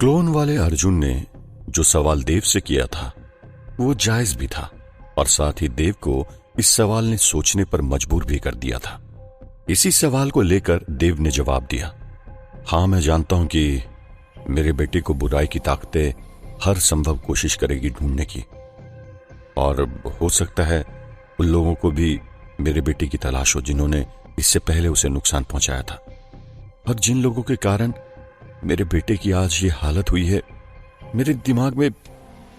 Clone वाले अर्जुन ने जो सवाल देव से किया था वो जायज भी था और साथ ही देव को इस सवाल ने सोचने पर मजबूर भी कर दिया था। इसी सवाल को लेकर देव ने जवाब दिया, हाँ मैं जानता हूं कि मेरे बेटे को बुराई की ताकतें हर संभव कोशिश करेगी ढूंढने की, और हो सकता है उन लोगों को भी मेरे बेटे की तलाश हो जिन्होंने इससे पहले उसे नुकसान पहुंचाया था। और जिन लोगों के कारण मेरे बेटे की आज ये हालत हुई है, मेरे दिमाग में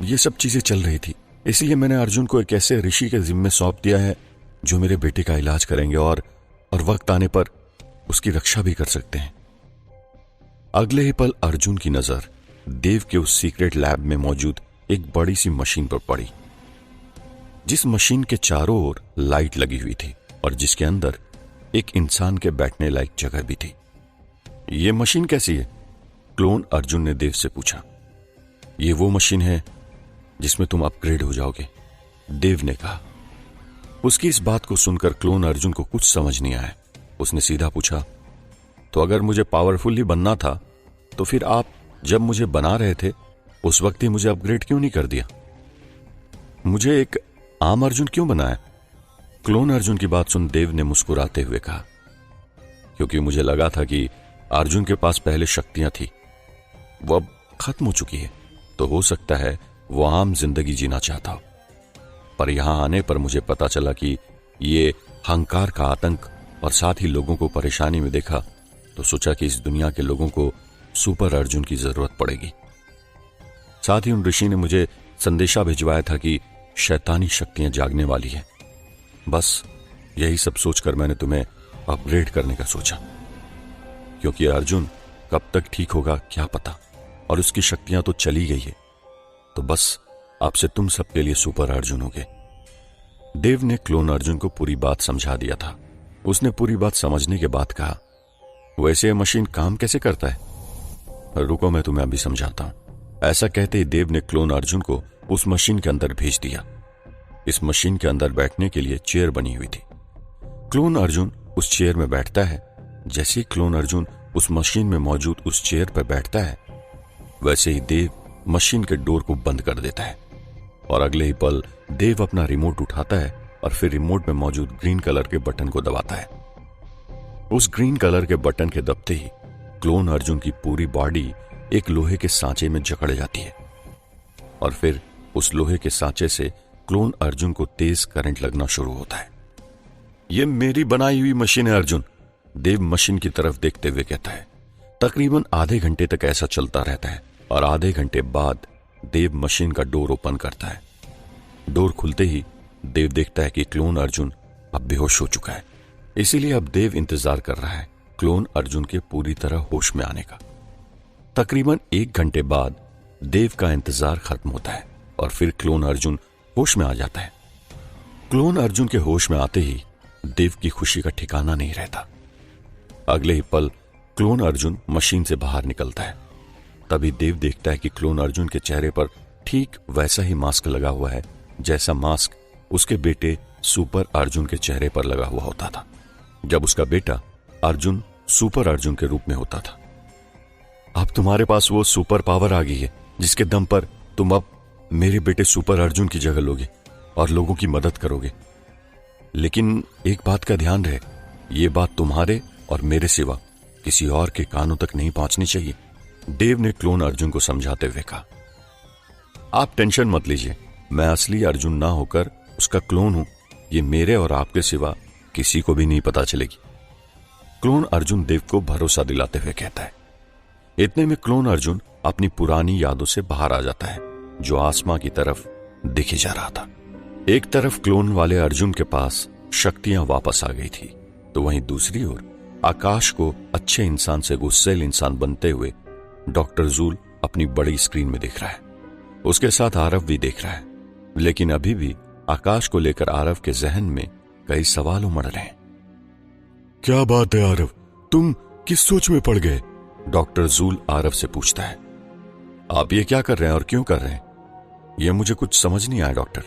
ये सब चीजें चल रही थी। इसलिए मैंने अर्जुन को एक ऐसे ऋषि के जिम्मे सौंप दिया है जो मेरे बेटे का इलाज करेंगे और वक्त आने पर उसकी रक्षा भी कर सकते हैं। अगले ही पल अर्जुन की नजर देव के उस सीक्रेट लैब में मौजूद एक बड़ी सी मशीन पर पड़ी, जिस मशीन के चारों ओर लाइट लगी हुई थी और जिसके अंदर एक इंसान के बैठने लायक जगह भी थी। यह मशीन कैसी है? क्लोन अर्जुन ने देव से पूछा। ये वो मशीन है जिसमें तुम अपग्रेड हो जाओगे, देव ने कहा। उसकी इस बात को सुनकर क्लोन अर्जुन को कुछ समझ नहीं आया। उसने सीधा पूछा, तो अगर मुझे पावरफुल ही बनना था तो फिर आप जब मुझे बना रहे थे उस वक्त ही मुझे अपग्रेड क्यों नहीं कर दिया? मुझे एक आम अर्जुन क्यों बनाया? क्लोन अर्जुन की बात सुन देव ने मुस्कुराते हुए कहा, क्योंकि मुझे लगा था कि अर्जुन के पास पहले शक्तियां थी, वो अब खत्म हो चुकी है, तो हो सकता है वो आम जिंदगी जीना चाहता हो। पर यहां आने पर मुझे पता चला कि ये अहंकार का आतंक, और साथ ही लोगों को परेशानी में देखा तो सोचा कि इस दुनिया के लोगों को सुपर अर्जुन की जरूरत पड़ेगी। साथ ही उन ऋषि ने मुझे संदेशा भिजवाया था कि शैतानी शक्तियां जागने वाली है। बस यही सब सोचकर मैंने तुम्हें अपग्रेड करने का सोचा, क्योंकि अर्जुन कब तक ठीक होगा क्या पता, और उसकी शक्तियां तो चली गई है, तो बस आपसे तुम सबके लिए सुपर अर्जुन हो गए। देव ने क्लोन अर्जुन को पूरी बात समझा दिया था। उसने पूरी बात समझने के बाद कहा, वैसे यह मशीन काम कैसे करता है? रुको मैं तुम्हें अभी समझाता हूं। ऐसा कहते ही देव ने क्लोन अर्जुन को उस मशीन के अंदर भेज दिया। इस मशीन के अंदर बैठने के लिए चेयर बनी हुई थी। क्लोन अर्जुन उस चेयर में बैठता है। जैसे ही क्लोन अर्जुन उस मशीन में मौजूद उस चेयर पर बैठता है, वैसे ही देव मशीन के डोर को बंद कर देता है, और अगले ही पल देव अपना रिमोट उठाता है और फिर रिमोट में मौजूद ग्रीन कलर के बटन को दबाता है। उस ग्रीन कलर के बटन के दबते ही क्लोन अर्जुन की पूरी बॉडी एक लोहे के सांचे में जकड़ जाती है, और फिर उस लोहे के सांचे से क्लोन अर्जुन को तेज करंट लगना शुरू होता है। यह मेरी बनाई हुई मशीन है अर्जुन, देव मशीन की तरफ देखते हुए कहता है। तकरीबन आधे घंटे तक ऐसा चलता रहता है, और आधे घंटे बाद देव मशीन का डोर ओपन करता है। डोर खुलते ही देव देखता है कि क्लोन अर्जुन अब बेहोश हो चुका है। इसीलिए अब देव इंतजार कर रहा है क्लोन अर्जुन के पूरी तरह होश में आने का। तकरीबन 1 घंटे बाद देव का इंतजार खत्म होता है और फिर क्लोन अर्जुन होश में आ जाता है। क्लोन अर्जुन के होश में आते ही देव की खुशी का ठिकाना नहीं रहता। अगले ही पल क्लोन अर्जुन मशीन से बाहर निकलता है। तभी देव देखता है कि क्लोन अर्जुन के चेहरे पर ठीक वैसा ही मास्क लगा हुआ है जैसा मास्क उसके बेटे सुपर अर्जुन के चेहरे पर लगा हुआ होता था जब उसका बेटा अर्जुन सुपर अर्जुन के रूप में होता था। अब तुम्हारे पास वो सुपर पावर आ गई है जिसके दम पर तुम अब मेरे बेटे सुपर अर्जुन की जगह लोगे और लोगों की मदद करोगे। लेकिन एक बात का ध्यान रहे, ये बात तुम्हारे और मेरे सिवा किसी और के कानों तक नहीं पहुंचनी चाहिए, देव ने क्लोन अर्जुन को समझाते हुए कहा। आप टेंशन मत लीजिए, मैं असली अर्जुन ना होकर उसका क्लोन हूं, ये मेरे और आपके सिवा किसी को भी नहीं पता चलेगी, क्लोन अर्जुन देव को भरोसा दिलाते हुए कहता है। इतने में क्लोन अर्जुन अपनी पुरानी यादों से बाहर आ जाता है जो आसमां की तरफ दिखे जा रहा था। एक तरफ क्लोन वाले अर्जुन के पास शक्तियां वापस आ गई थी, तो वहीं दूसरी ओर आकाश को अच्छे इंसान से गुस्सैल इंसान बनते हुए डॉक्टर जूल अपनी बड़ी स्क्रीन में देख रहा है। उसके साथ आरव भी देख रहा है, लेकिन अभी भी आकाश को लेकर आरव के जहन में कई सवाल उमड़ रहे हैं। क्या बात है आरव, तुम किस सोच में पड़ गए? डॉक्टर जूल आरव से पूछता है। आप ये क्या कर रहे हैं और क्यों कर रहे हैं? यह मुझे कुछ समझ नहीं आया डॉक्टर,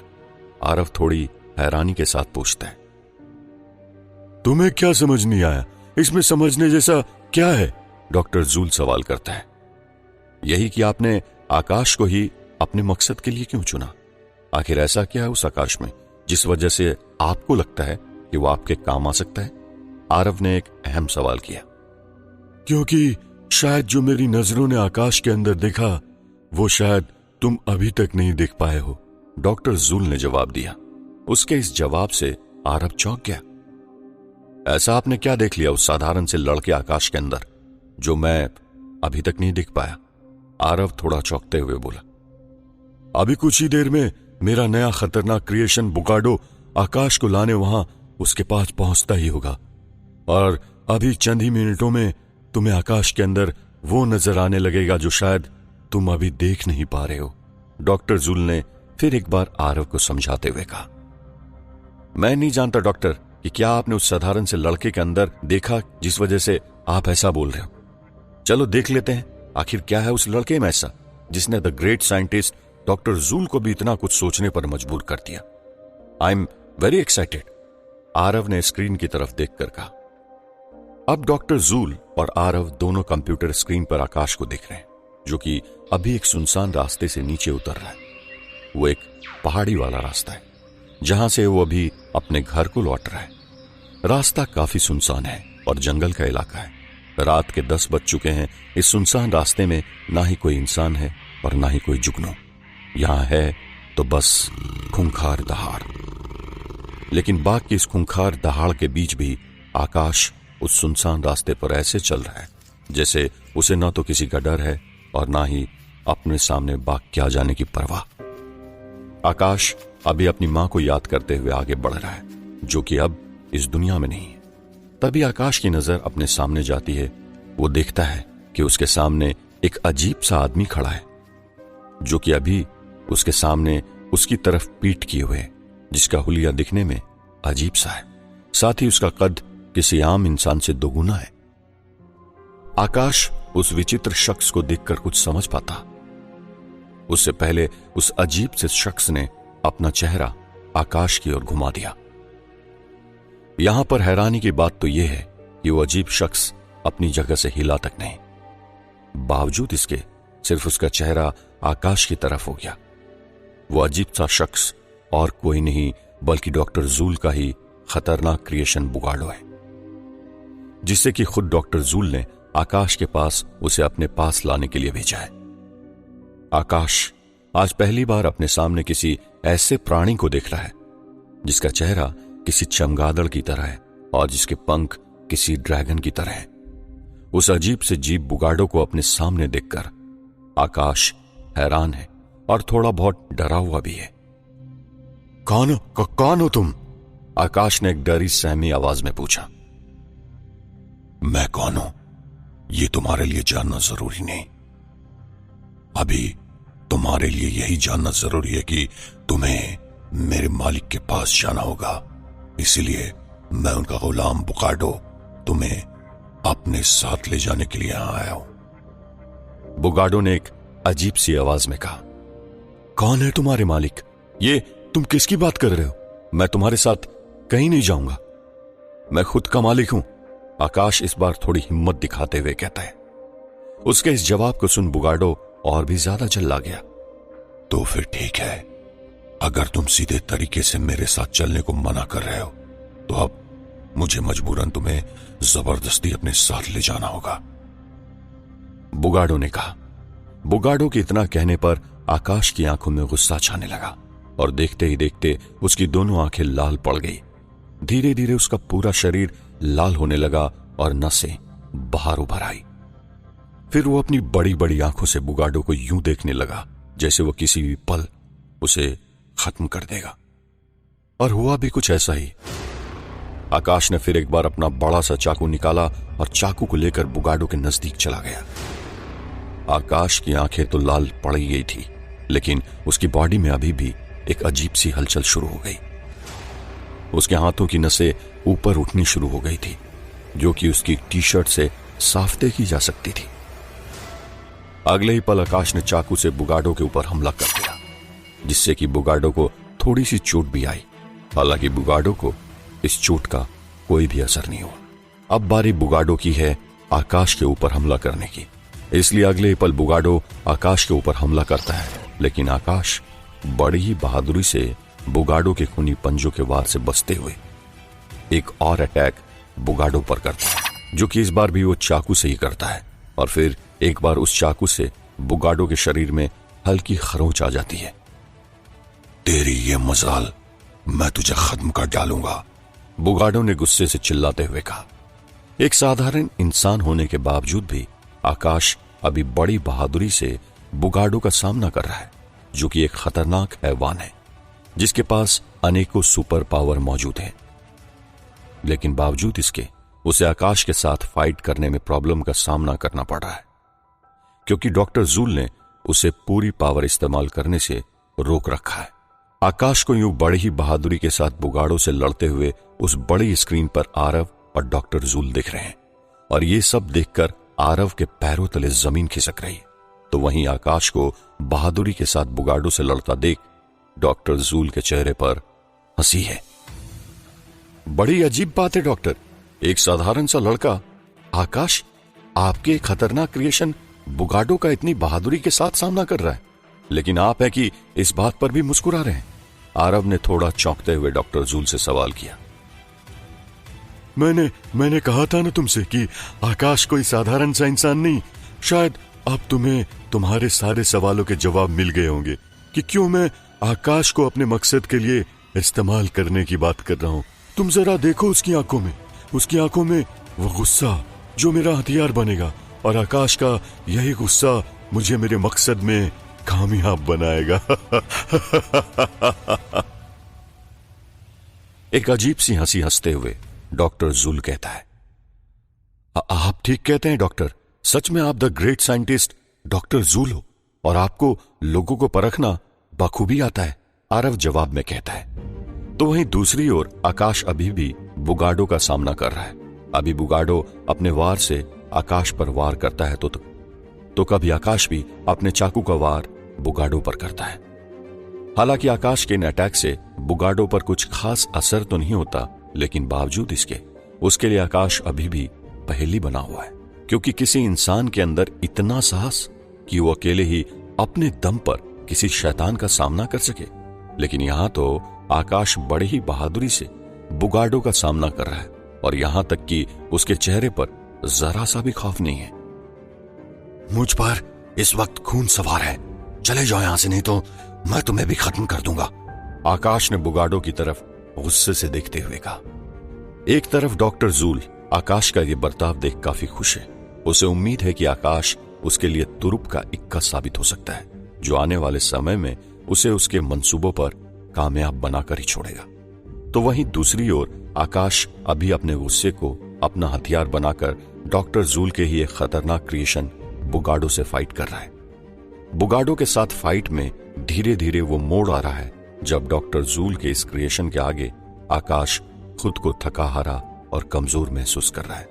आरव थोड़ी हैरानी के साथ पूछता है। तुम्हें क्या समझ नहीं आया? इसमें समझने जैसा क्या है? डॉक्टर जूल सवाल करता है। यही कि आपने आकाश को ही अपने मकसद के लिए क्यों चुना? आखिर ऐसा क्या है उस आकाश में जिस वजह से आपको लगता है कि वो आपके काम आ सकता है? आरव ने एक अहम सवाल किया। क्योंकि शायद जो मेरी नजरों ने आकाश के अंदर देखा वो शायद तुम अभी तक नहीं देख पाए हो, डॉक्टर जूल ने जवाब दिया। उसके इस जवाब से आरव चौंक गया। ऐसा आपने क्या देख लिया उस साधारण से लड़के आकाश के अंदर जो मैं अभी तक नहीं देख पाया? आरव थोड़ा चौंकते हुए बोला। अभी कुछ ही देर में मेरा नया खतरनाक क्रिएशन बुगाडो आकाश को लाने वहां उसके पास पहुंचता ही होगा, और अभी चंद ही मिनटों में तुम्हें आकाश के अंदर वो नजर आने लगेगा जो शायद तुम अभी देख नहीं पा रहे हो, डॉक्टर जूल ने फिर एक बार आरव को समझाते हुए कहा। मैं नहीं जानता डॉक्टर कि क्या आपने उस साधारण से लड़के के अंदर देखा जिस वजह से आप ऐसा बोल रहे हो। चलो देख लेते हैं आखिर क्या है उस लड़के में ऐसा जिसने the great scientist doctor joule को भी इतना कुछ सोचने पर मजबूर कर दिया। I am very excited, Aarav ने स्क्रीन की तरफ देखकर कहा। अब डॉक्टर जूल और आरव दोनों कंप्यूटर स्क्रीन पर आकाश को देख रहे हैं जो कि अभी एक सुनसान रास्ते से नीचे उतर रहा है। वो एक पहाड़ी वाला रास्ता है जहां से वो अभी अपने घर को लौट रहा है। रास्ता काफी सुनसान है और जंगल का इलाका है। रात के 10 बज चुके हैं। इस सुनसान रास्ते में ना ही कोई इंसान है और ना ही कोई जुगनू। यहां है तो बस खूंखार दहाड़। लेकिन बाग की इस खूंखार दहाड़ के बीच भी आकाश उस सुनसान रास्ते पर ऐसे चल रहा है जैसे उसे ना तो किसी का डर है और ना ही अपने सामने बाग क्या जाने की परवाह। आकाश अभी अपनी मां को याद करते हुए आगे बढ़ रहा है जो कि अब इस दुनिया में नहीं है। तभी आकाश की नजर अपने सामने जाती है। वो देखता है कि उसके सामने एक अजीब सा आदमी खड़ा है जो कि अभी उसके सामने उसकी तरफ पीठ किए हुए है, जिसका हुलिया दिखने में अजीब सा है। साथ ही उसका कद किसी आम इंसान से दोगुना है। आकाश उस विचित्र शख्स को देखकर कुछ समझ पाता। उससे पहले उस अजीब से शख्स ने अपना चेहरा आकाश की ओर घुमा दिया। यहां पर हैरानी की बात तो यह है कि वो अजीब शख्स अपनी जगह से हिला तक नहीं। बावजूद इसके सिर्फ उसका चेहरा आकाश की तरफ हो गया। वो अजीब सा शख्स और कोई नहीं बल्कि डॉक्टर जूल का ही खतरनाक क्रिएशन बुगाडो है, जिससे कि खुद डॉक्टर जूल ने आकाश के पास उसे अपने पास लाने के लिए भेजा है। आकाश आज पहली बार अपने सामने किसी ऐसे प्राणी को देख रहा है जिसका चेहरा किसी चमगादड़ की तरह है और जिसके पंख किसी ड्रैगन की तरह है। उस अजीब से जीव बुगाडो को अपने सामने देखकर आकाश हैरान है और थोड़ा बहुत डरा हुआ भी है। कौन हो तुम? आकाश ने एक डरी सहमी आवाज में पूछा। मैं कौन हूं ये तुम्हारे लिए जानना जरूरी नहीं। अभी तुम्हारे लिए यही जानना जरूरी है कि तुम्हें मेरे मालिक के पास जाना होगा। इसीलिए मैं उनका गुलाम बुगाडो तुम्हें अपने साथ ले जाने के लिए यहां आया हूं। बुगाडो ने एक अजीब सी आवाज में कहा। कौन है तुम्हारे मालिक? ये तुम किसकी बात कर रहे हो? मैं तुम्हारे साथ कहीं नहीं जाऊंगा। मैं खुद का मालिक हूं, आकाश इस बार थोड़ी हिम्मत दिखाते हुए कहता है। उसके इस जवाब को सुन बुगाडो और भी ज्यादा चिल्ला गया। तो फिर ठीक है, अगर तुम सीधे तरीके से मेरे साथ चलने को मना कर रहे हो तो अब मुझे मजबूरन तुम्हें जबरदस्ती अपने साथ ले जाना होगा, बुगाडो ने कहा। बुगाडो के इतना कहने पर आकाश की आंखों में गुस्सा छाने लगा और देखते ही देखते उसकी दोनों आंखें लाल पड़ गई। धीरे धीरे उसका पूरा शरीर लाल होने लगा और नसें बाहर उभर आई। फिर वो अपनी बड़ी बड़ी आंखों से बुगाडो को यूं देखने लगा जैसे वो किसी भी पल उसे खत्म कर देगा। और हुआ भी कुछ ऐसा ही। आकाश ने फिर एक बार अपना बड़ा सा चाकू निकाला और चाकू को लेकर बुगाडो के नजदीक चला गया। आकाश की आंखें तो लाल पड़ ही गई थी, लेकिन उसकी बॉडी में अभी भी एक अजीब सी हलचल शुरू हो गई। उसके हाथों की नसें ऊपर उठनी शुरू हो गई थी, जो कि उसकी टी शर्ट से साफ देखी जा सकती थी। अगले ही पल आकाश ने चाकू से बुगाडो के ऊपर हमला कर दिया, जिससे कि बुगाडो को थोड़ी सी चोट भी आई। हालांकि बुगाडो को इस चोट का कोई भी असर नहीं हुआ। अब बारी बुगाडो की है आकाश के ऊपर हमला करने की। इसलिए अगले पल बुगाडो आकाश के ऊपर हमला करता है, लेकिन आकाश बड़ी ही बहादुरी से बुगाडो के खूनी पंजों के वार से बचते हुए एक और अटैक बुगाडो पर करता है, जो कि इस बार भी वो चाकू से ही करता है। और फिर एक बार उस चाकू से बुगाडो के शरीर में हल्की खरोंच आ जाती है। तेरी ये मजाल, मैं तुझे खत्म कर डालूंगा, बुगाडो ने गुस्से से चिल्लाते हुए कहा। एक साधारण इंसान होने के बावजूद भी आकाश अभी बड़ी बहादुरी से बुगाडो का सामना कर रहा है, जो कि एक खतरनाक हैवान है जिसके पास अनेकों सुपर पावर मौजूद हैं। लेकिन बावजूद इसके उसे आकाश के साथ फाइट करने में प्रॉब्लम का सामना करना पड़ रहा है, क्योंकि डॉक्टर जूल ने उसे पूरी पावर इस्तेमाल करने से रोक रखा है। आकाश को यूं बड़ी ही बहादुरी के साथ बुगाडो से लड़ते हुए उस बड़ी स्क्रीन पर आरव और डॉक्टर जूल दिख रहे हैं, और ये सब देखकर आरव के पैरों तले जमीन खिसक रही है। तो वहीं आकाश को बहादुरी के साथ बुगाडो से लड़ता देख डॉक्टर जूल के चेहरे पर हंसी है। बड़ी अजीब बात है डॉक्टर, एक साधारण सा लड़का आकाश आपके खतरनाक क्रिएशन बुगाडो का इतनी बहादुरी के साथ सामना कर रहा है, लेकिन आप है कि इस बात पर भी मुस्कुरा रहे हैं। आरव ने थोड़ा चौंकते हुए डॉक्टर जूल से सवाल किया। मैंने कहा था ना तुमसे कि आकाश कोई साधारण सा इंसान नहीं। शायद अब तुम्हें तुम्हारे सारे सवालों के जवाब मिल गए होंगे कि क्यों मैं आकाश को अपने मकसद के लिए इस्तेमाल करने की बात कर रहा हूं। तुम जरा देखो उसकी आंखों में वो गुस्सा जो मेरा हथियार बनेगा, और आकाश का यही गुस्सा मुझे मेरे मकसद में कामयाब बनाएगा। एक अजीब सी हंसी हंसते हुए डॉक्टर जूल कहता है, आप ठीक कहते हैं डॉक्टर, सच में आप the great scientist doctor joule हो, और आपको लोगों को परखना बखूबी आता है, आरव जवाब में कहता है। तो वहीं दूसरी ओर आकाश अभी भी बुगाडो का सामना कर रहा है। अभी बुगाडो अपने वार से आकाश पर वार करता है तो कभी आकाश भी अपने चाकू का वार बुगाडो पर करता है। हालांकि आकाश के इन अटैक से बुगाडो पर कुछ खास असर तो नहीं होता, लेकिन बावजूद इसके उसके लिए आकाश अभी भी पहेली बना हुआ है, क्योंकि किसी इंसान के अंदर इतना साहस कि वो अकेले ही अपने दम पर किसी शैतान का सामना कर सके। लेकिन यहां तो आकाश बड़े ही बहादुरी से बुगाडो का सामना कर रहा है, और यहां तक कि उसके चेहरे पर जरा सा भी खौफ नहीं है। मुझ पर इस वक्त खून सवार है, चले जाओ यहां से, नहीं तो मैं तुम्हें भी खत्म कर दूंगा, आकाश ने बुगाडो की तरफ गुस्से से देखते हुए कहा। एक तरफ डॉक्टर जूल आकाश का यह बर्ताव देख काफी खुश है। उसे उम्मीद है कि आकाश उसके लिए तुरुप का इक्का साबित हो सकता है, जो आने वाले समय में उसे उसके मंसूबों पर कामयाब बनाकर ही छोड़ेगा। तो वहीं दूसरी ओर आकाश अभी अपने गुस्से को अपना हथियार बनाकर डॉक्टर जूल के ही एक खतरनाक क्रिएशन बुगाडो से फाइट कर रहा है। बुगाडो के साथ फाइट में धीरे धीरे वो मोड़ आ रहा है जब डॉक्टर जूल के इस क्रिएशन के आगे आकाश खुद को थका हारा और कमजोर महसूस कर रहा है।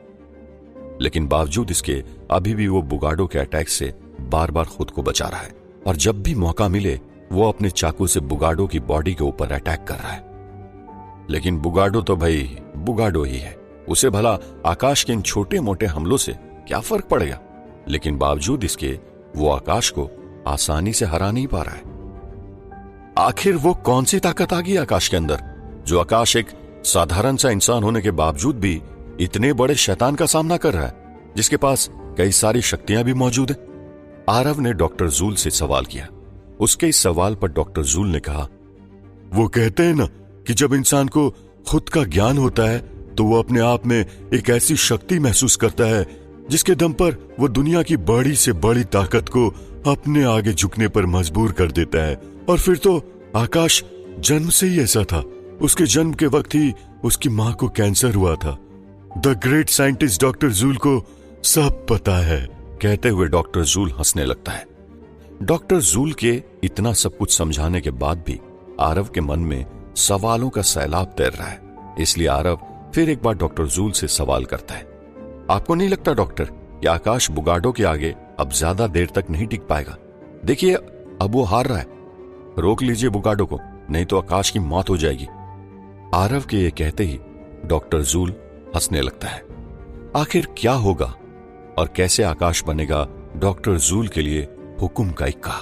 लेकिन बावजूद इसके अभी भी वो बुगाडो के अटैक से बार बार खुद को बचा रहा है, और जब भी मौका मिले वो अपने चाकू से बुगाडो की बॉडी के ऊपर अटैक कर रहा है। लेकिन बुगाडो तो भाई बुगाडो ही है, उसे भला आकाश के इन छोटे मोटे हमलों से क्या फर्क पड़ेगा। लेकिन बावजूद इसके वो आकाश को आसानी से हरा नहीं पा रहा है। आखिर वो कौन सी ताकत आ गई आकाश के अंदर, जो आकाश एक साधारण सा इंसान होने के बावजूद भी इतने बड़े शैतान का सामना कर रहा है, जिसके पास कई सारी शक्तियां भी मौजूद हैं। आरव ने डॉक्टर जूल से सवाल किया। उसके इस सवाल पर डॉक्टर जूल ने कहा, वो कहते हैं ना कि जब इंसान को खुद का ज्ञान होता है तो वो अपने आप में एक ऐसी शक्ति महसूस करता है जिसके दम पर वो दुनिया की बड़ी से बड़ी ताकत को अपने आगे झुकने पर मजबूर कर देता है। और फिर तो आकाश जन्म से ही ऐसा था। उसके जन्म के वक्त ही उसकी मां को कैंसर हुआ था। The great scientist doctor joule को सब पता है। कहते हुए डॉक्टर जूल हंसने लगता है। डॉक्टर जूल के इतना सब कुछ समझाने के बाद भी आरव के मन में सवालों का सैलाब तैर रहा है। इसलिए आरव फिर एक बार डॉक्टर जूल से सवाल करता है, आपको नहीं लगता डॉक्टर कि आकाश बुगाडो के आगे अब ज्यादा देर तक नहीं टिक पाएगा? देखिए अब वो हार रहा है, रोक लीजिए बुगाडो को, नहीं तो आकाश की मौत हो जाएगी। आरव के ये कहते ही डॉक्टर जूल हंसने लगता है। आखिर क्या होगा और कैसे आकाश बनेगा डॉक्टर जूल के लिए हुक्म का इक्का।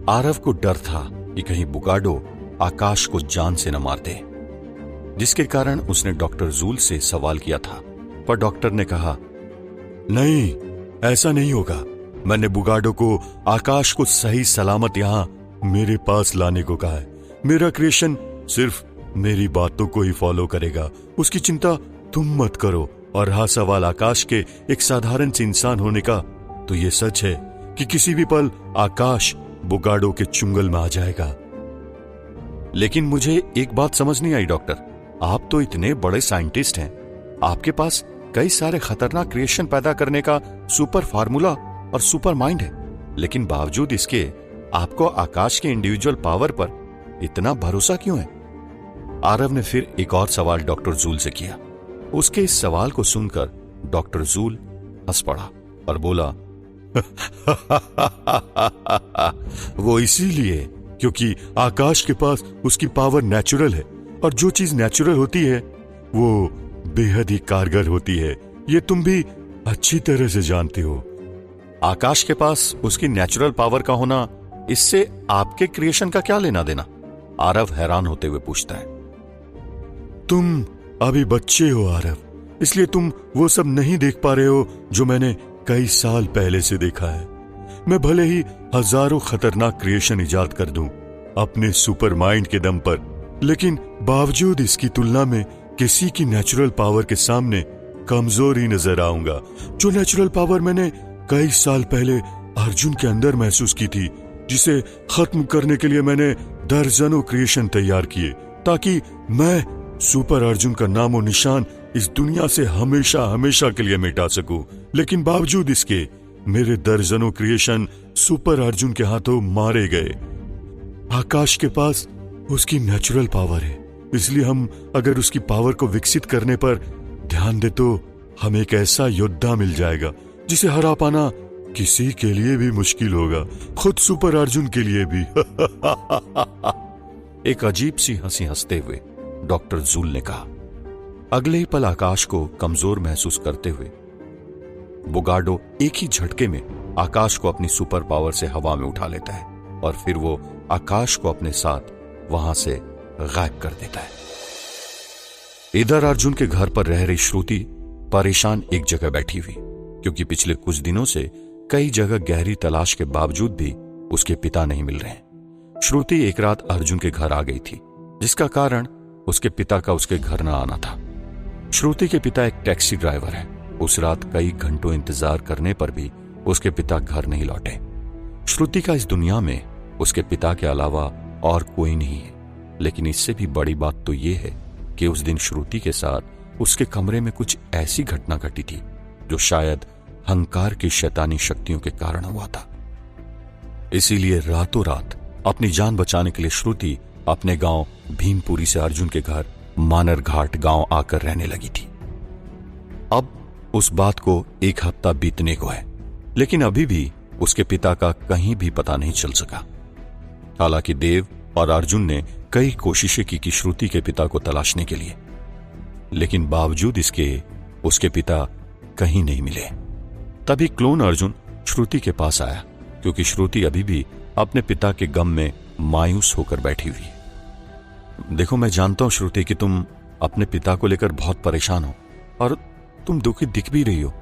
आरव को डर था कि कहीं बुगाडो आकाश को जान से न मार दे, जिसके कारण उसने डॉक्टर जूल से सवाल किया था, पर डॉक्टर ने कहा, नहीं, ऐसा नहीं होगा। मैंने बुगाडो को आकाश को सही सलामत यहां मेरे पास लाने को कहा है। मेरा क्रिएशन सिर्फ मेरी बातों को ही फॉलो करेगा, उसकी चिंता तुम मत करो। और रहा सवाल आकाश के एक साधारण से इंसान होने का, तो यह सच है कि किसी भी पल आकाश बुगाडो के चुंगल में आ जाएगा। लेकिन मुझे एक बात समझ नहीं आई डॉक्टर, आप तो इतने बड़े साइंटिस्ट हैं, आपके पास कई सारे खतरनाक क्रिएशन पैदा करने का सुपर फार्मूला और सुपर माइंड है, लेकिन बावजूद इसके आपको आकाश के इंडिविजुअल पावर पर इतना भरोसा क्यों है? आरव ने फिर एक और सवाल डॉक्टर जूल से किया। उसके इस सवाल को सुनकर डॉक्टर जूल हंस पड़ा और बोला, वो इसीलिए क्योंकि आकाश के पास उसकी पावर नेचुरल है, और जो चीज नेचुरल होती है वो बेहद ही कारगर होती है। ये तुम भी अच्छी तरह से जानते हो। आकाश के पास उसकी नेचुरल पावर का होना, इससे आपके क्रिएशन का क्या लेना देना? आरव हैरान होते हुए पूछता है। तुम अभी बच्चे हो आरव, इसलिए तुम वो सब नहीं देख पा रहे हो जो मैंने कई साल पहले से देखा है। मैं भले ही हजारों खतरनाक क्रिएशन इजाद कर दूं अपने सुपर माइंड के दम पर, लेकिन बावजूद इसकी तुलना में किसी की नेचुरल पावर के सामने कमजोर ही नजर आऊंगा। जो नेचुरल पावर मैंने कई साल पहले अर्जुन के अंदर महसूस की थी, जिसे खत्म करने के लिए मैंने दर्जनों क्रिएशन तैयार किए, ताकि मैं सुपर अर्जुन का नामो निशान इस दुनिया से हमेशा हमेशा के लिए मिटा सकूं। लेकिन बावजूद इसके मेरे दर्जनों क्रिएशन सुपर अर्जुन के हाथों मारे गए। आकाश के पास उसकी नेचुरल पावर है, इसलिए हम अगर उसकी पावर को विकसित करने पर ध्यान दे तो हमें एक ऐसा योद्धा मिल जाएगा जिसे हरा पाना किसी के लिए भी मुश्किल होगा, खुद सुपर अर्जुन के लिए भी। एक अजीब सी हंसी हंसते हुए डॉक्टर जूल ने कहा। अगले ही पल आकाश को कमजोर महसूस करते हुए बुगाडो एक ही झटके में आकाश को अपनी सुपर पावर से हवा में उठा लेता है और फिर वो आकाश को अपने साथ वहां से गायब कर देता है। इधर अर्जुन के घर पर रह रही श्रुति परेशान एक जगह बैठी हुई, क्योंकि पिछले कुछ दिनों से कई जगह गहरी तलाश के बावजूद भी उसके पिता नहीं मिल रहे हैं। श्रुति एक रात अर्जुन के घर आ गई थी, जिसका कारण उसके पिता का उसके घर न आना था। श्रुति के पिता एक टैक्सी ड्राइवर है। उस रात कई घंटों इंतजार करने पर भी उसके पिता घर नहीं लौटे। श्रुति का इस दुनिया में उसके पिता के अलावा और कोई नहीं है, लेकिन इससे भी बड़ी बात तो यह है कि उस दिन श्रुति के साथ उसके कमरे में कुछ ऐसी घटना घटी थी जो शायद अहंकार की शैतानी शक्तियों के कारण हुआ था। इसीलिए रातों रात अपनी जान बचाने के लिए श्रुति अपने गांव भीमपुरी से अर्जुन के घर मानर घाट गांव आकर रहने लगी थी। अब उस बात को एक हफ्ता बीतने को है, लेकिन अभी भी उसके पिता का कहीं भी पता नहीं चल सका। हालांकि देव और अर्जुन ने कई कोशिशें की कि श्रुति के पिता को तलाशने के लिए, लेकिन बावजूद इसके उसके पिता कहीं नहीं मिले। तभी क्लोन अर्जुन श्रुति के पास आया, क्योंकि श्रुति अभी भी अपने पिता के गम में मायूस होकर बैठी हुई। देखो, मैं जानता हूं श्रुति कि तुम अपने पिता को लेकर बहुत परेशान हो और तुम दुखी दिख भी रही हो,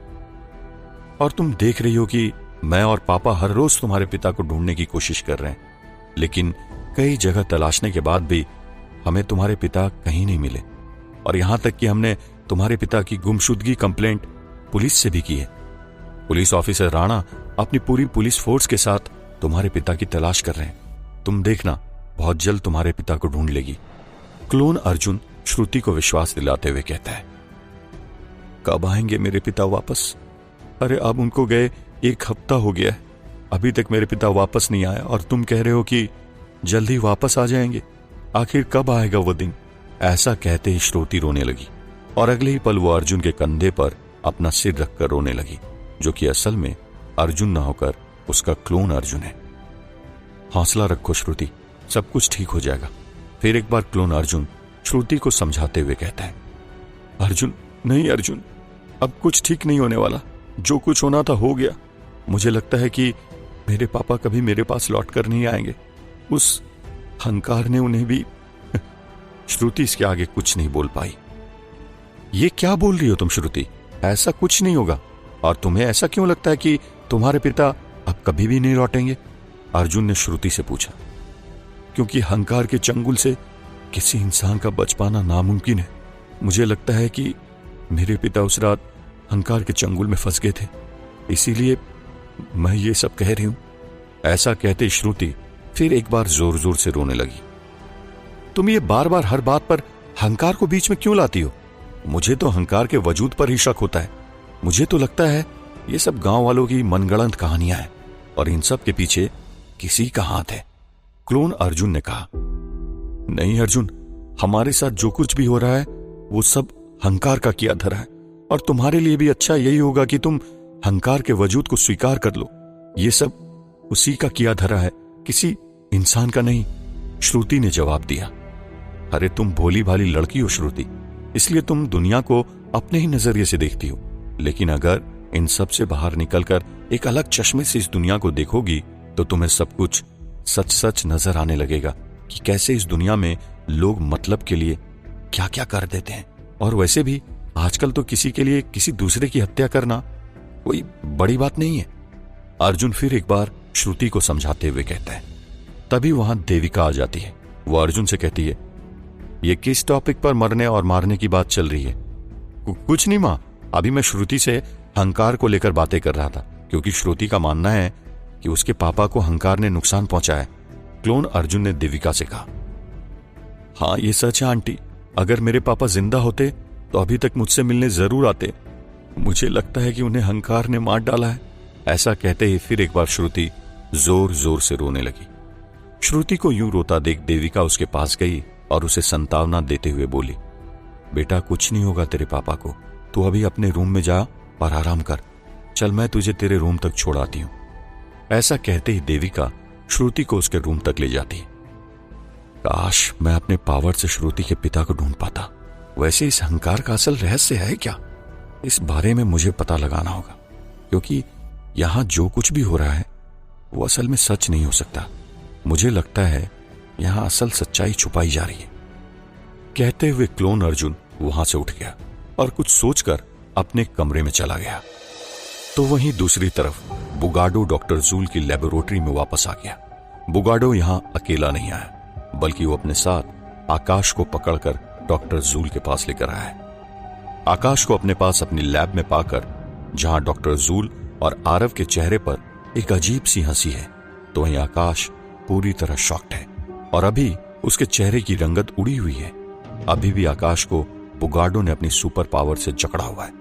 और तुम देख रही हो कि मैं और पापा हर रोज तुम्हारे पिता को ढूंढने की कोशिश कर रहे हैं, लेकिन कई जगह तलाशने के बाद भी हमें तुम्हारे पिता कहीं नहीं मिले, और यहां तक कि हमने तुम्हारे पिता की गुमशुदगी कंप्लेंट पुलिस से भी की है। पुलिस ऑफिसर राणा अपनी पूरी पुलिस फोर्स के साथ तुम्हारे पिता की तलाश कर रहे हैं। तुम देखना, बहुत जल्द तुम्हारे पिता को ढूंढ लेगी। क्लोन अर्जुन श्रुति को विश्वास दिलाते हुए कहता है, कब आएंगे मेरे पिता वापस? अरे अब उनको गए 1 हफ्ता हो गया है, अभी तक मेरे पिता वापस नहीं आया, और तुम कह रहे हो कि जल्दी वापस आ जाएंगे। आखिर कब आएगा वो दिन? ऐसा कहते ही श्रुति रोने लगी, और अगले ही पल वो अर्जुन के कंधे पर अपना सिर रखकर रोने लगी, जो कि असल में अर्जुन न होकर उसका क्लोन अर्जुन है। हौसला रखो श्रुति, सब कुछ ठीक हो जाएगा। फिर एक बार क्लोन अर्जुन श्रुति को समझाते हुए कहता है, अर्जुन, नहीं अर्जुन, अब कुछ ठीक नहीं होने वाला। जो कुछ होना था हो गया। मुझे लगता है कि मेरे पापा कभी मेरे पास लौट कर नहीं आएंगे। उस हंकार ने उन्हें भी श्रुति इसके आगे कुछ नहीं बोल पाई। ये क्या बोल रही हो तुम श्रुति? ऐसा कुछ नहीं होगा। और तुम्हें ऐसा क्यों लगता है कि तुम्हारे पिता अब कभी भी नहीं लौटेंगे? अर्जुन ने श्रुति से पूछा। क्योंकि हंकार के चंगुल से किसी इंसान का बच पाना नामुमकिन है। मुझे लगता है कि मेरे पिता उस रात हंकार के चंगुल में फंस गए थे, इसीलिए मैं ये सब कह रही हूं। ऐसा कहते श्रुति फिर एक बार जोर जोर से रोने लगी। तुम ये बार बार हर बात पर हंकार को बीच में क्यों लाती हो? मुझे तो हंकार के वजूद पर ही शक होता है। मुझे तो लगता है ये सब गांव वालों की मनगढ़ंत कहानियां हैं और इन सब के पीछे किसी का हाथ है। क्लोन अर्जुन ने कहा। नहीं अर्जुन, हमारे साथ जो कुछ भी हो रहा है वो सब हंकार का किया धरा है, और तुम्हारे लिए भी अच्छा यही होगा कि तुम हंकार के वजूद को स्वीकार कर लो। ये सब उसी का किया धरा है, किसी इंसान का नहीं। श्रुति ने जवाब दिया। अरे तुम भोली भाली लड़की हो श्रुति, इसलिए तुम दुनिया को अपने ही नजरिए से देखती हो। लेकिन अगर इन सब से बाहर निकलकर एक अलग चश्मे से इस दुनिया को देखोगी तो तुम्हें सब कुछ सच सच नजर आने लगेगा कि कैसे इस दुनिया में लोग मतलब के लिए क्या क्या कर देते हैं। और वैसे भी आजकल तो किसी के लिए किसी दूसरे की हत्या करना कोई बड़ी बात नहीं है। अर्जुन फिर एक बार श्रुति को समझाते हुए कहता है। तभी वहां देविका आ जाती है। वो अर्जुन से कहती है, ये किस टॉपिक पर मरने और मारने की बात चल रही है? कुछ नहीं मां, अभी मैं श्रुति से हंकार को लेकर बातें कर रहा था, क्योंकि श्रुति का मानना है कि उसके पापा को हंकार ने नुकसान पहुंचाया है। क्लोन अर्जुन ने देविका से कहा। हाँ ये सच है आंटी, अगर मेरे पापा जिंदा होते तो अभी तक मुझसे मिलने जरूर आते। मुझे लगता है कि उन्हें हंकार ने मार डाला है। ऐसा कहते ही फिर एक बार श्रुति जोर जोर से रोने लगी। श्रुति को यूं रोता देख देविका उसके पास गई और उसे संतावना देते हुए बोली, बेटा कुछ नहीं होगा तेरे पापा को, तू अभी अपने रूम में जा और आराम कर। चल मैं तुझे तेरे रूम तक छोड़ आती हूं। ऐसा कहते ही देविका श्रुति को उसके रूम तक ले जाती। काश मैं अपने पावर से श्रुति के पिता को ढूंढ पाता। वैसे इस हंकार का असल रहस्य है क्या? इस बारे में मुझे पता लगाना होगा, क्योंकि यहां जो कुछ भी हो रहा है वो असल में सच नहीं हो सकता। मुझे लगता है यहां असल सच्चाई छुपाई जा रही है। कहते हुए क्लोन अर्जुन वहां से उठ गया और कुछ सोचकर अपने कमरे में चला गया। तो वहीं दूसरी तरफ बुगाडो डॉक्टर जूल की लेबोरेटरी में वापस आ गया। बुगाडो यहां अकेला नहीं आया, बल्कि वो अपने साथ आकाश को पकड़कर डॉक्टर जूल के पास लेकर आया है। आकाश को अपने पास अपनी लैब में पाकर जहां डॉक्टर जूल और आरव के चेहरे पर एक अजीब सी हंसी है, तो वहीं आकाश पूरी तरह शॉक्ड है और अभी उसके चेहरे की रंगत उड़ी हुई है। अभी भी आकाश को बुगाडो ने अपनी सुपर पावर से जकड़ा हुआ है,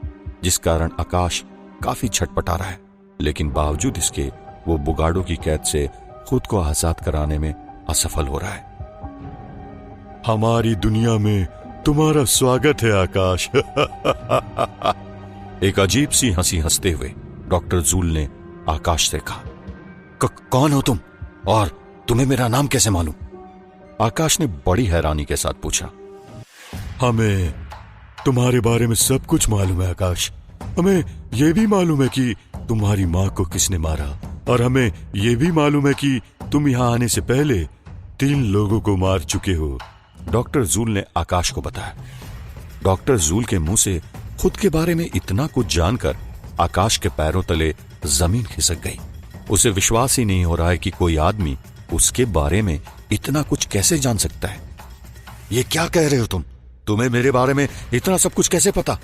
जिस कारण आकाश काफी छटपटा रहा है। लेकिन बावजूद इसके वो बुगाडो की कैद से खुद को आजाद कराने में असफल हो रहा है। हमारी दुनिया में तुम्हारा स्वागत है आकाश। एक अजीब सी हंसी हंसते हुए डॉक्टर जूल ने आकाश से कहा। कौन हो तुम और तुम्हें मेरा नाम कैसे मालूम? आकाश ने बड़ी हैरानी के साथ पूछा। हमें तुम्हारे बारे में सब कुछ मालूम है आकाश। हमें यह भी मालूम है कि तुम्हारी मां को किसने मारा, और हमें यह भी मालूम है कि तुम यहां आने से पहले 3 लोगों को मार चुके हो। डॉक्टर जूल ने आकाश को बताया। डॉक्टर जूल के मुंह से खुद के बारे में इतना कुछ जानकर आकाश के पैरों तले जमीन खिसक गई। उसे विश्वास ही नहीं हो रहा है कि कोई आदमी उसके बारे में इतना कुछ कैसे जान सकता है। ये क्या कह रहे हो तुम? तुम्हें मेरे बारे में इतना सब कुछ कैसे पता?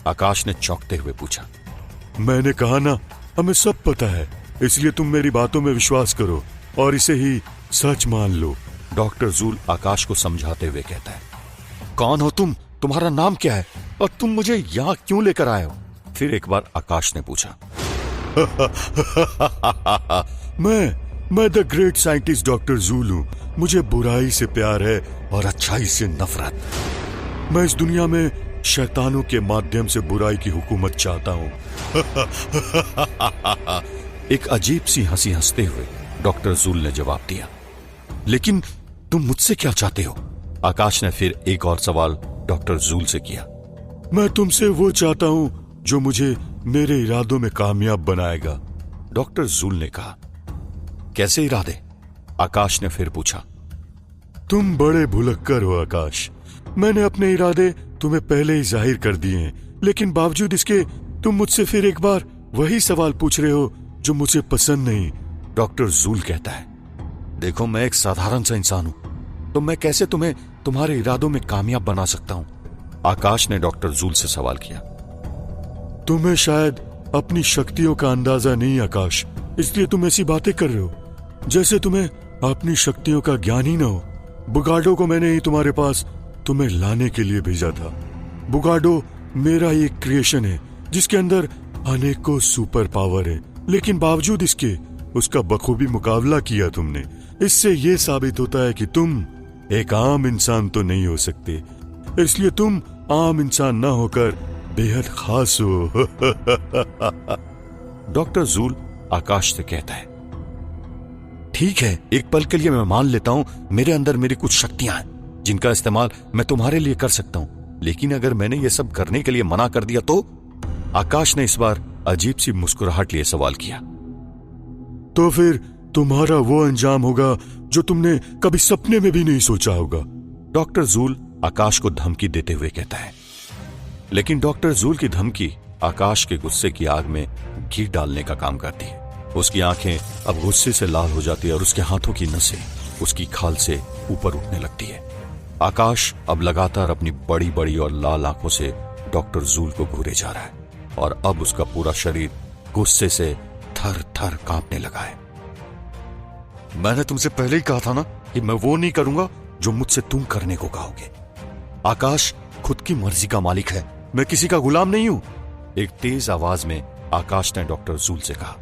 आकाश ने चौंकते हुए पूछा। मैंने कहा ना, हमें सब पता है, इसलिए तुम मेरी बातों में विश्वास करो और इसे ही सच मान लो। डॉक्टर जूल आकाश को समझाते हुए कहता है। कौन हो तुम? तुम्हारा नाम क्या है? और तुम मुझे यहां क्यों लेकर आए हो? फिर एक बार आकाश ने पूछा। मैं the great scientist doctor joule हूं। मुझे बुराई से प्यार है और अच्छाई से नफरत। मैं इस दुनिया में शैतानों के माध्यम से बुराई की हुकूमत चाहता हूं। एक अजीब सी हंसी हंसते हुए डॉक्टर जूल ने जवाब दिया। लेकिन तुम मुझसे क्या चाहते हो? आकाश ने फिर एक और सवाल डॉक्टर जूल से किया। मैं तुमसे वो चाहता हूं जो मुझे मेरे इरादों में कामयाब बनाएगा। डॉक्टर जूल ने कहा। कैसे इरादे? आकाश ने फिर पूछा। तुम बड़े भुलक्कर हो आकाश। मैंने अपने इरादे तुम्हें पहले ही जाहिर कर दिए हैं, लेकिन बावजूद इसके तुम मुझसे फिर एक बार वही सवाल पूछ रहे हो जो मुझे पसंद नहीं। डॉक्टर जूल कहता है, देखो मैं एक साधारण सा इंसान हूं, तो मैं कैसे तुम्हें तुम्हारे इरादों में कामयाब बना सकता हूं? आकाश ने डॉक्टर जूल से सवाल किया। तुम्हें शायद अपनी शक्तियों का अंदाजा नहीं आकाश, इसलिए तुम ऐसी बातें कर रहे हो जैसे तुम्हें अपनी शक्तियों का ज्ञान ही ना हो। बुगाडो को मैंने ही तुम्हारे पास तुम्हें लाने के लिए भेजा था। बुगाडो मेरा एक क्रिएशन है जिसके अंदर अनेकों सुपर पावर है, लेकिन बावजूद इसके उसका बखूबी मुकाबला किया तुमने। इससे यह साबित होता है कि तुम एक आम इंसान तो नहीं हो सकते, इसलिए तुम आम इंसान ना होकर बेहद खास हो। डॉक्टर जूल आकाश से कहता है, ठीक है, एक पल के लिए मैं मान लेता हूं मेरे अंदर मेरी कुछ शक्तियां हैं जिनका इस्तेमाल मैं तुम्हारे लिए कर सकता हूं, लेकिन अगर मैंने ये सब करने के लिए मना कर दिया तो? आकाश ने इस बार अजीब सी मुस्कुराहट लिए सवाल किया। तो फिर तुम्हारा वो अंजाम होगा जो तुमने कभी सपने में भी नहीं सोचा होगा। डॉक्टर जूल आकाश को धमकी देते हुए कहता है। लेकिन डॉक्टर जूल की धमकी आकाश के गुस्से की आग में घी डालने का काम करती है। उसकी आंखें अब गुस्से से लाल हो जाती है और उसके हाथों की नसें उसकी खाल से ऊपर उठने लगती है। आकाश अब लगातार अपनी बड़ी बड़ी और लाल आंखों से डॉक्टर जूल को घूरे जा रहा है और अब उसका पूरा शरीर गुस्से से थर थर कांपने लगा है। मैंने तुमसे पहले ही कहा था ना कि मैं वो नहीं करूंगा जो मुझसे तुम करने को कहोगे। आकाश खुद की मर्जी का मालिक है, मैं किसी का गुलाम नहीं हूं। एक तेज आवाज में आकाश ने डॉक्टर जूल से कहा।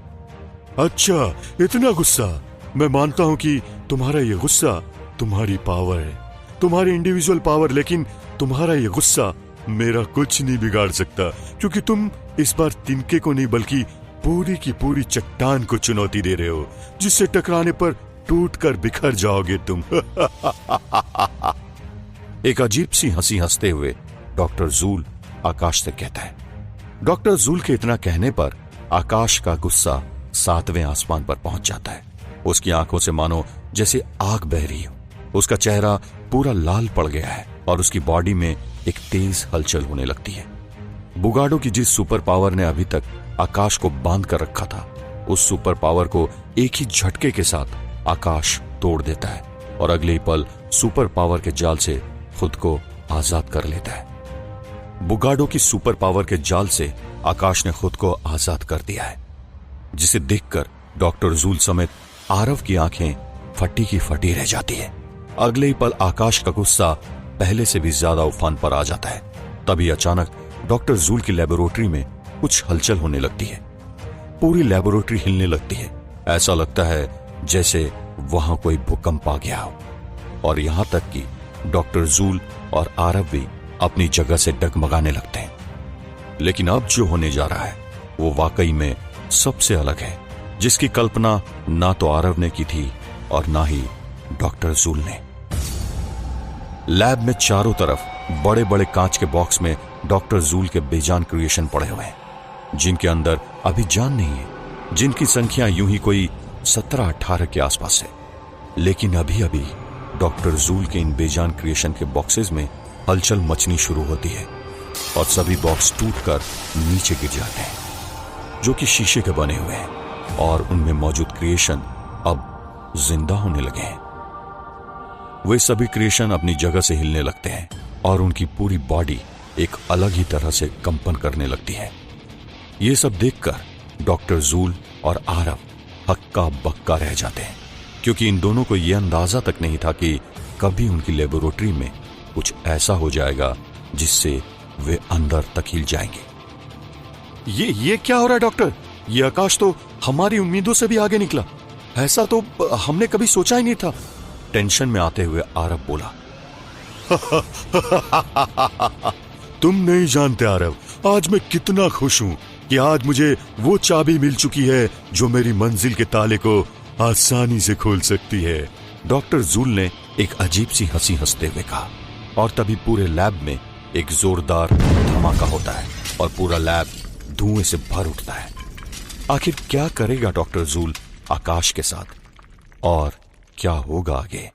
अच्छा, इतना गुस्सा? मैं मानता हूं कि तुम्हारा ये गुस्सा तुम्हारी पावर है, तुम्हारी इंडिविजुअल पावर, लेकिन तुम्हारा ये गुस्सा मेरा कुछ नहीं बिगाड़ सकता, क्योंकि तुम इस बार तिनके को नहीं बल्कि पूरी की पूरी चट्टान को चुनौती दे रहे हो, जिससे टकराने पर टूटकर बिखर जाओगे तुम। एक अजीब सी हंसी हंसते हुए डॉक्टर जूल आकाश से कहता है। डॉक्टर जूल के इतना कहने पर आकाश का गुस्सा 7वें आसमान पर पहुंच जाता है। उसकी आंखों से मानो जैसे आग बह रही हो। उसका चेहरा पूरा लाल पड़ गया है और उसकी बॉडी में एक तेज हलचल होने लगती है। बुगाडो की जिस सुपर पावर ने अभी तक आकाश को बांध कर रखा था, उस सुपर पावर को एक ही झटके के साथ आकाश तोड़ देता है और अगले ही पल सुपर पावर के जाल से खुद को आजाद कर लेता है। बुगाडो की सुपर पावर के जाल से आकाश ने खुद को आजाद कर दिया है, जिसे देखकर डॉक्टर जूल समेत आरव की आंखें फटी की फटी रह जाती है। अगले ही पल आकाश का गुस्सा पहले से भी ज्यादा उफान पर आ जाता है। तभी अचानक डॉक्टर जूल की लेबोरेटरी में कुछ हलचल होने लगती है। पूरी लेबोरेटरी हिलने लगती है। ऐसा लगता है जैसे वहां कोई भूकंप आ गया हो, और यहां तक कि डॉक्टर जूल और आरव भी अपनी जगह से डगमगाने लगते हैं। लेकिन अब जो होने जा रहा है वो वाकई में सबसे अलग है, जिसकी कल्पना ना तो आरव ने की थी और ना ही डॉक्टर जूल ने। लैब में चारों तरफ बड़े बड़े कांच के बॉक्स में डॉक्टर जूल के बेजान क्रिएशन पड़े हुए हैं, जिनके अंदर अभी जान नहीं है, जिनकी संख्या यूं ही कोई 17-18 के आसपास है। लेकिन अभी अभी डॉक्टर जूल के इन बेजान क्रिएशन के बॉक्सेस में हलचल मचनी शुरू होती है और सभी बॉक्स टूटकर नीचे गिर जाते हैं, जो कि शीशे के बने हुए हैं, और उनमें मौजूद क्रिएशन अब जिंदा होने लगे हैं। वे सभी क्रिएशन अपनी जगह से हिलने लगते हैं और उनकी पूरी बॉडी एक अलग ही तरह से कंपन करने लगती है। ये सब देखकर डॉक्टर जूल और आरव हक्का बक्का रह जाते हैं, क्योंकि इन दोनों को यह अंदाजा तक नहीं था कि कभी उनकी लेबोरेटरी में कुछ ऐसा हो जाएगा जिससे वे अंदर तक हिल जाएंगे। ये क्या हो रहा है डॉक्टर? ये आकाश तो हमारी उम्मीदों से भी आगे निकला। ऐसा तो हमने कभी सोचा ही नहीं था। टेंशन में आते हुए आरव बोला। तुम नहीं जानते आरव, आज मैं कितना खुश हूं कि आज मुझे वो चाबी मिल चुकी है जो मेरी मंजिल के ताले को आसानी से खोल सकती है। डॉक्टर जूल ने एक अजीब सी हंसी हंसते हुए कहा, और तभी पूरे लैब में एक जोरदार धमाका होता है और पूरा लैब धुएं से भर उठता है। आखिर क्या करेगा डॉक्टर जूल आकाश के साथ और क्या होगा आगे?